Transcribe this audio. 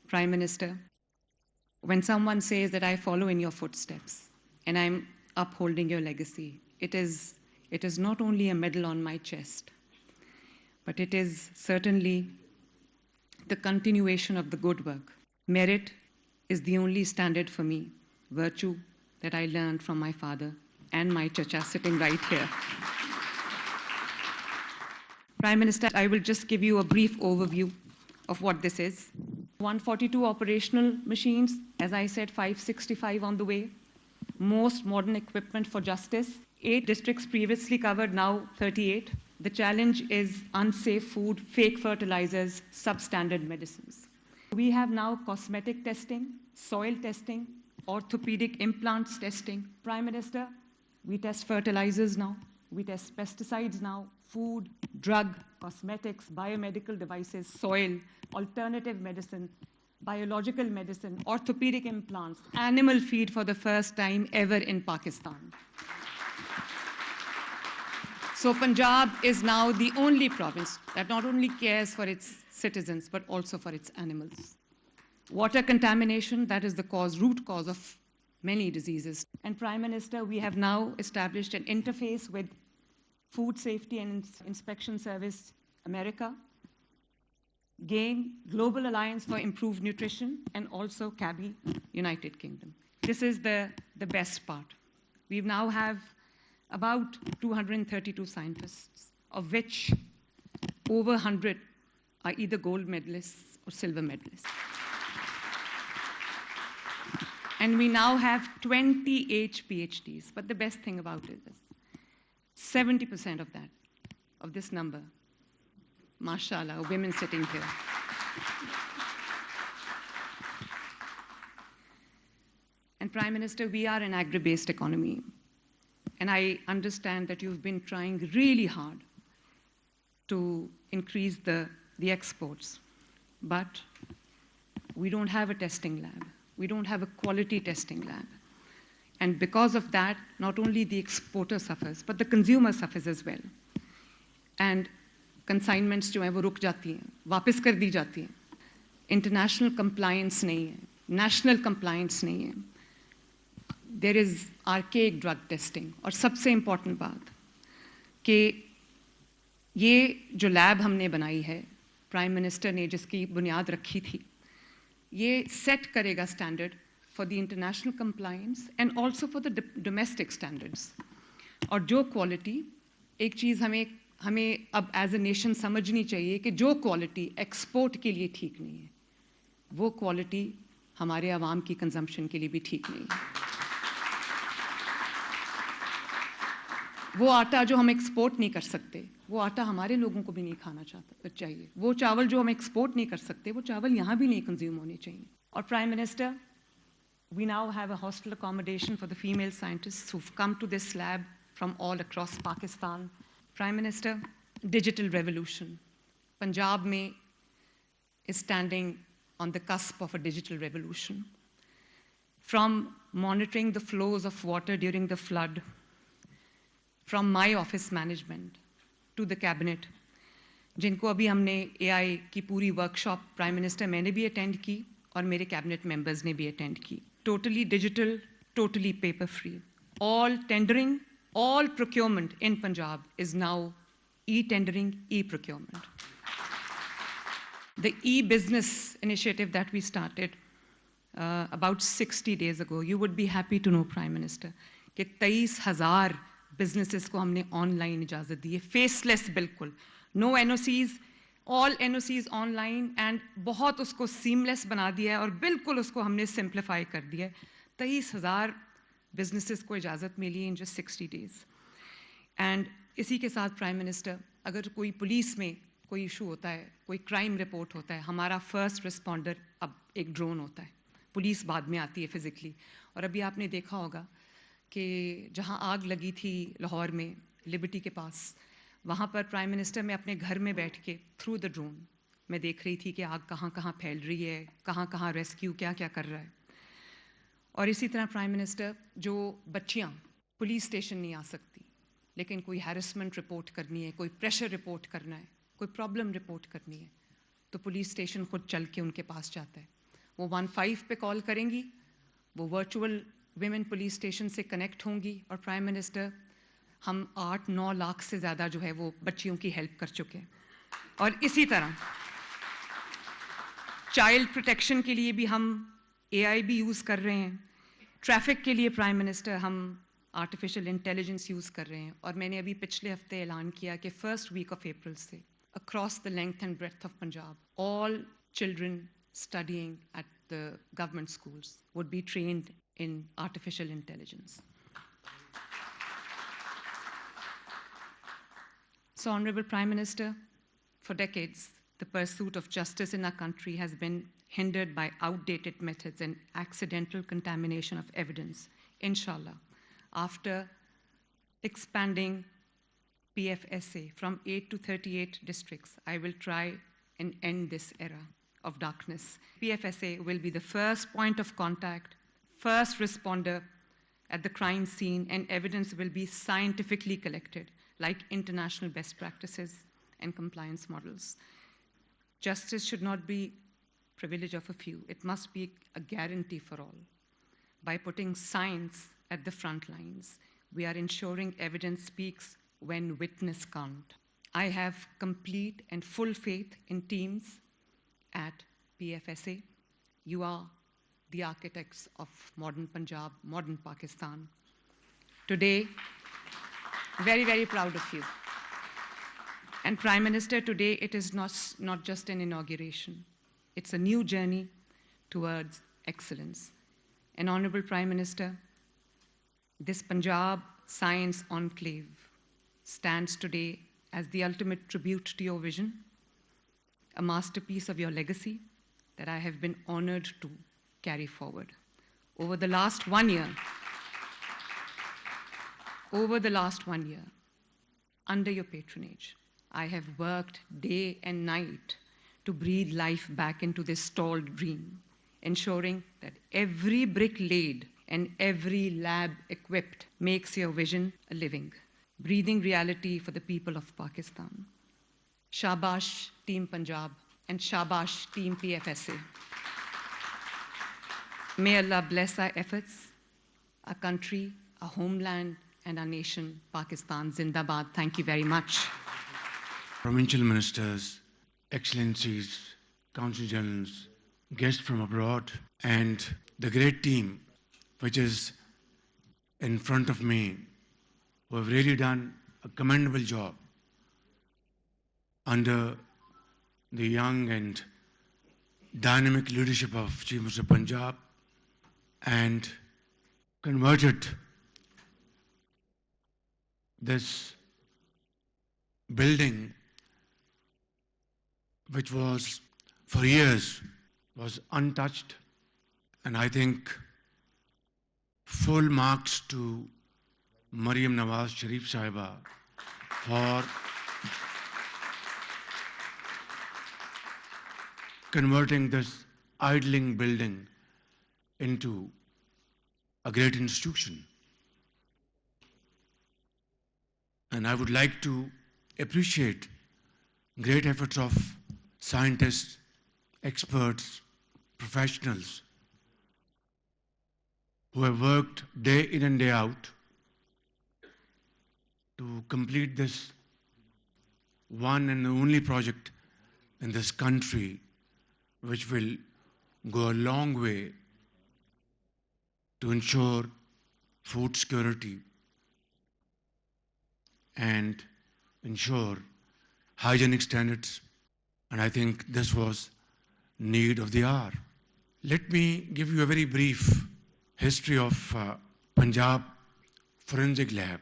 Prime Minister, when someone says that I follow in your footsteps and I'm upholding your legacy, it is not only a medal on my chest, but it is certainly the continuation of the good work. Merit is the only standard for me, virtue that I learned from my father and my chacha sitting right here. Prime Minister, I will just give you a brief overview of what this is. 142 operational machines, as I said, 565 on the way. Most modern equipment for justice. 8 districts previously covered, now 38. The challenge is unsafe food, fake fertilizers, substandard medicines. We have now cosmetic testing, soil testing, orthopedic implants testing. Prime Minister, we test fertilizers now, we test pesticides now, food, drug, cosmetics, biomedical devices, soil, alternative medicine, biological medicine, orthopedic implants, animal feed for the first time ever in Pakistan. So Punjab is now the only province that not only cares for its citizens, but also for its animals. Water contamination, that is the root cause of many diseases. And Prime Minister, we have now established an interface with Food Safety and Inspection Service America, GAIN, Global Alliance for Improved Nutrition, and also CABI, United Kingdom. This is the best part. We now have about 232 scientists, of which over 100 are either gold medalists or silver medalists. And we now have 28 PhDs. But the best thing about it is 70% of this number, mashallah, women sitting here. And Prime Minister, we are an agri-based economy. And I understand that you've been trying really hard to increase the exports. But we don't have a testing lab. We don't have a quality testing lab. And because of that, not only the exporter suffers, but the consumer suffers as well. And consignments जो हैं वो रुक जाती हैं, वापस कर दी जाती हैं. International compliance नहीं है, national compliance नहीं है. There is archaic drug testing. और सबसे important बात कि ये जो लैब हमने बनाई है, प्राइम मिनिस्टर ने जिसकी बुनियाद रखी थी, ये सेट करेगा standard for the international compliance and also for the domestic standards. और जो क्वालिटी, एक चीज़ हमें अब एज ए नेशन समझनी चाहिए कि जो क्वालिटी एक्सपोर्ट के लिए ठीक नहीं है, वो क्वालिटी हमारे आवाम की कंजम्पशन के लिए भी ठीक नहीं है. वो आटा जो हम एक्सपोर्ट नहीं कर सकते, वो आटा हमारे लोगों को भी नहीं खाना चाहिए. वो चावल जो हम एक्सपोर्ट नहीं कर सकते, वो चावल यहाँ भी नहीं कंज्यूम होने चाहिए. और prime minister, we now have a hostel accommodation for the female scientists who've come to this lab from all across Pakistan. Prime Minister, digital revolution. Punjab mein is standing on the cusp of a digital revolution. From monitoring the flows of water during the flood, from my office management to the cabinet, जिनको अभी हमने AI की पूरी workshop prime minister मैंने भी attend की और मेरे कैबिनेट मेंबर्स ने भी अटेंड की. Totally digital, totally paper free. All tendering, all procurement in Punjab is now e-tendering, e-procurement. The e-business initiative that we started about 60 days ago, you would be happy to know, Prime Minister, कि 23,000 businesses को हमने online इजाज़त दी है, faceless बिल्कुल, no NOCs, all NOCs online, and बहुत उसको seamless बना दिया है और बिल्कुल उसको हमने सिंप्लीफाई कर दिया है. 23,000 बिजनेसेस को इजाज़त मिली इन जस्ट 60 डेज. एंड इसी के साथ प्राइम मिनिस्टर, अगर कोई पुलिस में कोई इशू होता है, कोई क्राइम रिपोर्ट होता है, हमारा फर्स्ट रिस्पॉन्डर अब एक ड्रोन होता है, पुलिस बाद में आती है फिजिकली. और अभी आपने देखा होगा कि जहाँ आग लगी थी लाहौर में, लिबर्टी के पास, वहाँ पर प्राइम मिनिस्टर मैं अपने घर में बैठ के थ्रू द ड्रोन मैं देख रही थी कि आग कहाँ कहाँ फैल रही है, कहाँ कहाँ रेस्क्यू क्या क्या कर रहा है. और इसी तरह प्राइम मिनिस्टर, जो बच्चियाँ पुलिस स्टेशन नहीं आ सकती, लेकिन कोई हैरेसमेंट रिपोर्ट करनी है, कोई प्रेशर रिपोर्ट करना है, कोई प्रॉब्लम रिपोर्ट करनी है, तो पुलिस स्टेशन खुद चल के उनके पास जाता है. वो 15 पे कॉल करेंगी, वो वर्चुअल विमेन पुलिस स्टेशन से कनेक्ट होंगी, और प्राइम मिनिस्टर हम 8-9 लाख से ज़्यादा जो है वो बच्चियों की हेल्प कर चुके हैं। और इसी तरह चाइल्ड प्रोटेक्शन के लिए भी हम AI भी यूज़ कर रहे हैं। ट्रैफिक के लिए प्राइम मिनिस्टर हम आर्टिफिशियल इंटेलिजेंस यूज़ कर रहे हैं, और मैंने अभी पिछले हफ्ते ऐलान किया कि फर्स्ट वीक ऑफ अप्रैल से across the length and breadth of Punjab, all children studying at the government schools would be trained in artificial intelligence. So, Honorable Prime Minister, for decades, the pursuit of justice in our country has been hindered by outdated methods and accidental contamination of evidence. Inshallah, after expanding PFSA from 8 to 38 districts, I will try and end this era of darkness. PFSA will be the first point of contact, first responder at the crime scene, and evidence will be scientifically collected, like international best practices and compliance models. Justice should not be privilege of a few. It must be a guarantee for all. By putting science at the front lines, we are ensuring evidence speaks when witness can't. I have complete and full faith in teams at PFSA. You are the architects of modern Punjab, modern Pakistan. Today, very, very proud of you. And Prime Minister, today it is not just an inauguration. It's a new journey towards excellence. And Honorable Prime Minister, this Punjab Science Enclave stands today as the ultimate tribute to your vision, a masterpiece of your legacy that I have been honored to carry forward. Over the last 1 year, under your patronage, I have worked day and night to breathe life back into this stalled dream, ensuring that every brick laid and every lab equipped makes your vision a living, breathing reality for the people of Pakistan. Shabash, Team Punjab, and Shabash, Team PFSA. May Allah bless our efforts, our country, our homeland, and our nation, Pakistan. Zindabad. Thank you very much. Provincial ministers, excellencies, consul generals, guests from abroad, and the great team which is in front of me, who have really done a commendable job under the young and dynamic leadership of Chief Minister of Punjab, and converted this building, which was for years was untouched, and I think full marks to Maryam Nawaz Sharif Sahiba for converting this idling building into a great institution. And I would like to appreciate great efforts of scientists, experts, professionals who have worked day in and day out to complete this one and only project in this country, which will go a long way to ensure food security and ensure hygienic standards. And I think this was need of the hour. Let me give you a very brief history of Punjab Forensic Lab.